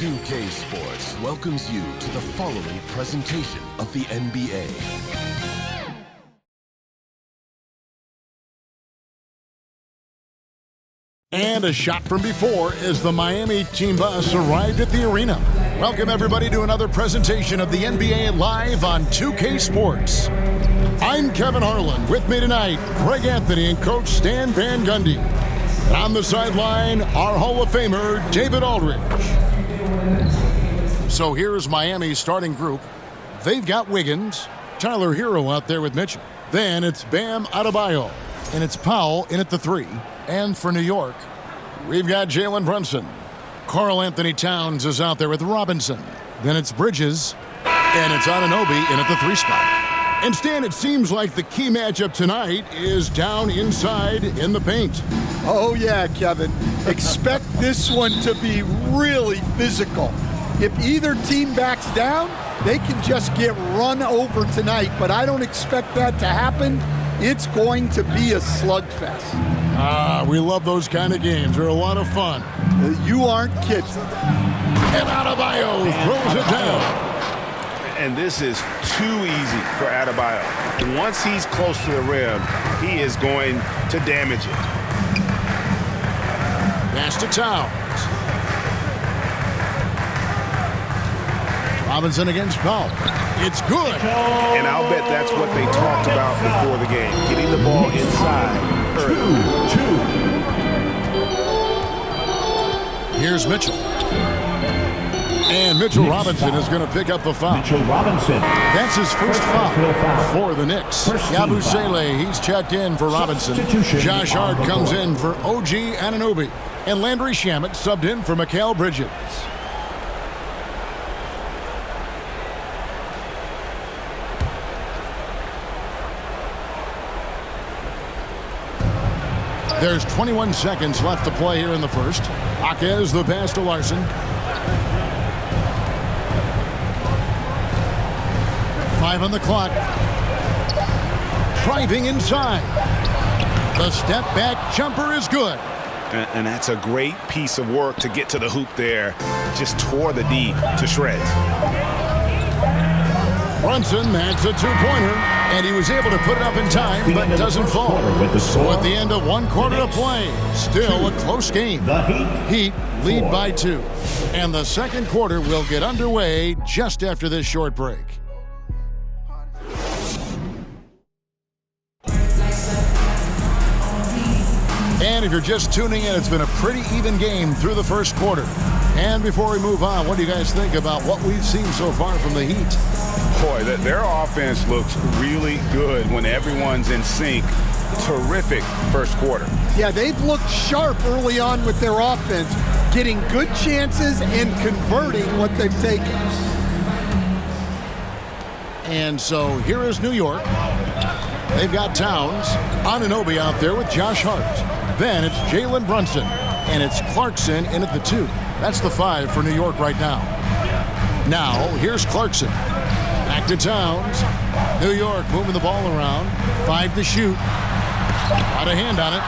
2K Sports welcomes you to the following presentation of the NBA. And a shot from before as the Miami team bus arrived at the arena. Welcome everybody to another presentation of the NBA live on 2K Sports. I'm Kevin Harlan. With me tonight, Greg Anthony and Coach Stan Van Gundy. And on the sideline, our Hall of Famer, David Aldridge. So here's Miami's starting group. They've got Wiggins, Tyler Herro out there with Mitchell. Then it's Bam Adebayo, and it's Powell in at the 3. And for New York, we've got Jalen Brunson. Karl Anthony Towns is out there with Robinson. Then it's Bridges, and it's Anunoby in at the 3 spot. And Stan, it seems like the key matchup tonight is down inside in the paint. Oh yeah, Kevin. Expect this one to be really physical. If either team backs down, they can just get run over tonight, but I don't expect that to happen. It's going to be a slugfest. We love those kind of games. They're a lot of fun. You aren't kidding. And Adebayo throws it down. And this is too easy for Adebayo. Once he's close to the rim, he is going to damage it. Pass to Towns. Robinson against Powell. It's good. And I'll bet that's what they talked about before the game. Getting the ball inside early. 2. Here's Mitchell. And Mitchell Robinson is going to pick up the foul. Mitchell Robinson. That's his first foul for the Knicks. Yabusele, he's checked in for Robinson. Josh Hart comes in for OG Anunoby. And Landry Shamet subbed in for Mikal Bridges. There's 21 seconds left to play here in the first. Jaquez the pass to Larson. Five on the clock. Driving inside. The step back jumper is good. And that's a great piece of work to get to the hoop there. Just tore the D to shreds. Brunson, that's a two-pointer, and he was able to put it up in time, but doesn't fall. So at the end of one quarter of play, still a close game. Heat lead by 2. And the second quarter will get underway just after this short break. And if you're just tuning in, it's been a pretty even game through the first quarter. And before we move on, what do you guys think about what we've seen so far from the Heat? Boy, their offense looks really good when everyone's in sync. Terrific first quarter. Yeah, they've looked sharp early on with their offense, getting good chances and converting what they've taken. And so here is New York. They've got Towns, Anunoby out there with Josh Hart. Then it's Jalen Brunson, and it's Clarkson in at the 2. That's the 5 for New York right now. Now, here's Clarkson. Back to Towns. New York moving the ball around. 5 to shoot. Got a hand on it.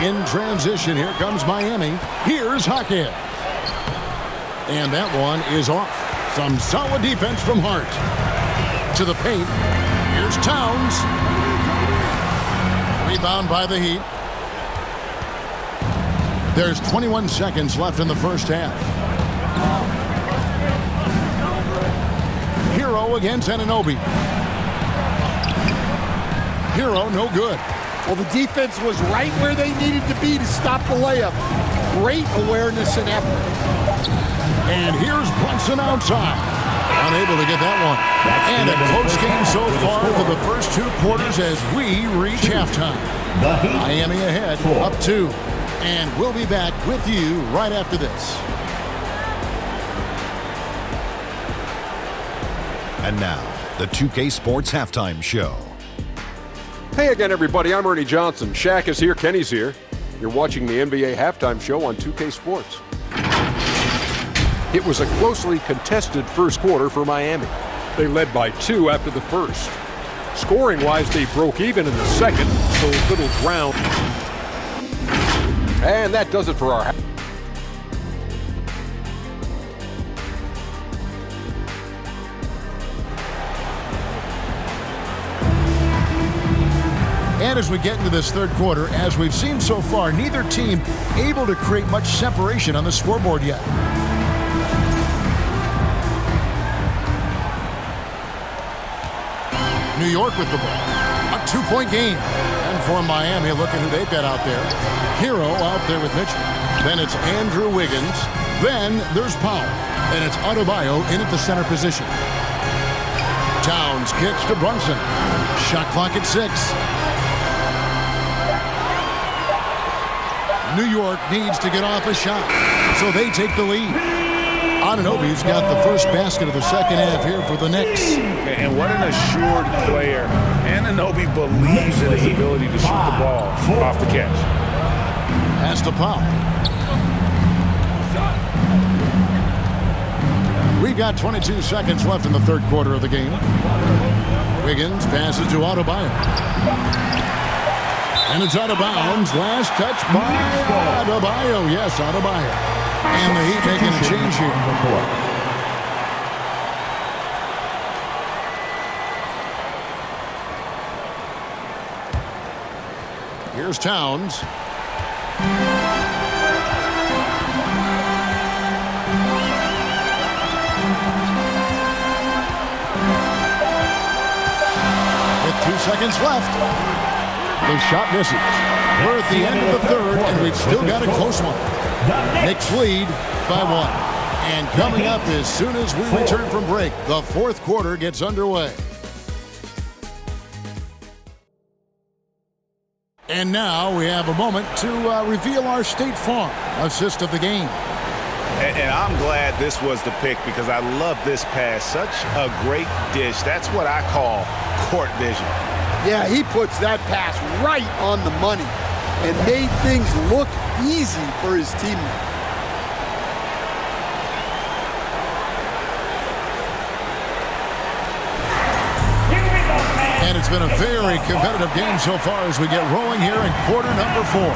In transition, here comes Miami. Here's Jaquez. And that one is off. Some solid defense from Hart. To the paint. Here's Towns. Rebound by the Heat. There's 21 seconds left in the first half. Herro against Anunoby. Herro, no good. Well, the defense was right where they needed to be to stop the layup. Great awareness and effort. And here's Brunson outside. Unable to get that one. And a close game so far for the first 2 quarters as we reach halftime. Miami ahead, up 2. And we'll be back with you right after this. And now, the 2K Sports Halftime Show. Hey again, everybody. I'm Ernie Johnson. Shaq is here. Kenny's here. You're watching the NBA Halftime Show on 2K Sports. It was a closely contested first quarter for Miami. They led by 2 after the first. Scoring-wise, they broke even in the second, so little ground. And that does it for our And as we get into this third quarter, as we've seen so far, neither team able to create much separation on the scoreboard yet. New York with the ball. A 2-point game. And for Miami, look at who they've got out there. Herro out there with Mitchell. Then it's Andrew Wiggins. Then there's Powell. And it's Adebayo in at the center position. Towns kicks to Brunson. Shot clock at 6. New York needs to get off a shot, so they take the lead. Anunoby's got the first basket of the second half here for the Knicks. And what an assured player. Anunoby believes in his ability to shoot the ball off the catch. Pass to Powell. We've got 22 seconds left in the third quarter of the game. Wiggins passes to Adebayo. And it's out of bounds. Last touch by Adebayo. Yes, Adebayo. And the Heat making a change here. Here's Towns. With 2 seconds left. The shot misses. We're at the end of the third, and we've still got a close one. Knicks lead by 1. And coming up as soon as we return from break, the fourth quarter gets underway. And now we have a moment to reveal our State Farm assist of the game. And I'm glad this was the pick because I love this pass. Such a great dish. That's what I call court vision. Yeah, he puts that pass right on the money and made things look easy for his teammate. And it's been a very competitive game so far as we get rolling here in quarter number 4.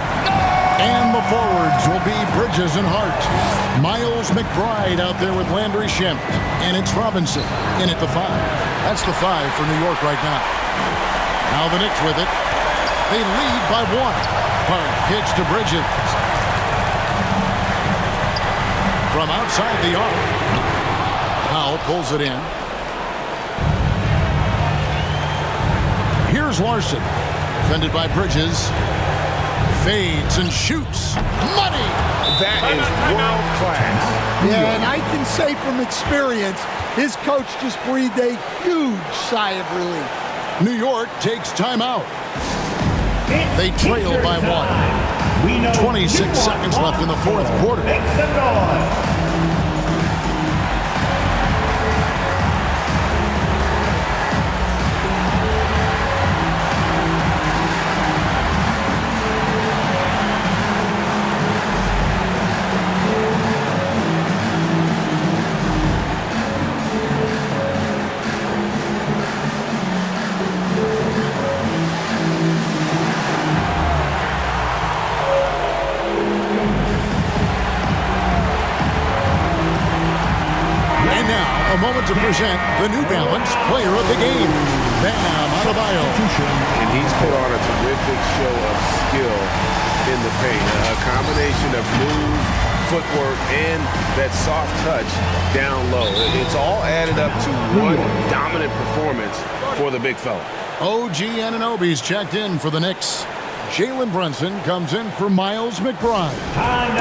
And the forwards will be Bridges and Hart. Miles McBride out there with Landry Shamet. And it's Robinson in at the 5. That's the 5 for New York right now. Now the Knicks with it. They lead by 1. Hart kicks to Bridges. From outside the arc. Powell pulls it in. Here's Larson. Defended by Bridges. Fades and shoots. Money! That is world class. Yeah, and I can say from experience, his coach just breathed a huge sigh of relief. New York takes timeout. They trail by 1. 26 seconds left in the fourth quarter. To present the New Balance Player of the Game, Bam Adebayo. And he's put on a terrific show of skill in the paint. A combination of move, footwork, and that soft touch down low. It's all added up to one dominant performance for the big fella. OG Anunoby's checked in for the Knicks. Jalen Brunson comes in for Miles McBride.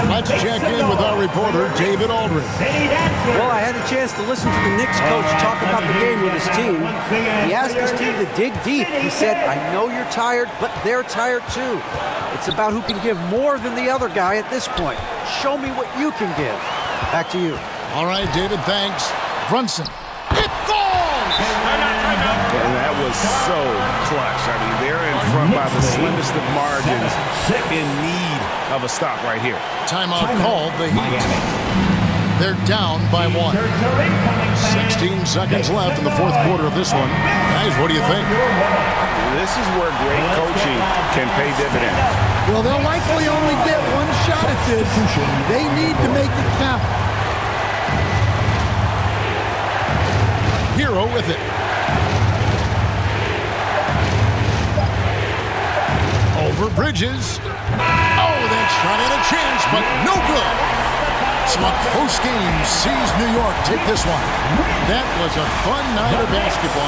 Let's check in with our reporter, David Aldridge. Well, I had a chance to listen to the Knicks coach talk about the game with his team. He asked his team to dig deep. He said, I know you're tired, but they're tired too. It's about who can give more than the other guy at this point. Show me what you can give. Back to you. All right, David, thanks. Brunson. It falls! And that was so clutch. I mean, they're in front by the slimmest of margins, in need of a stop right here. Timeout called the Heat. They're down by 1. 16 seconds left in the fourth quarter of this one. Guys, what do you think? This is where great coaching can pay dividends. Well, they'll likely only get one shot at this. They need to make it count. Herro with it. for Bridges. Oh, that shot had a chance, but no good. So a close game sees New York take this one. That was a fun night of basketball.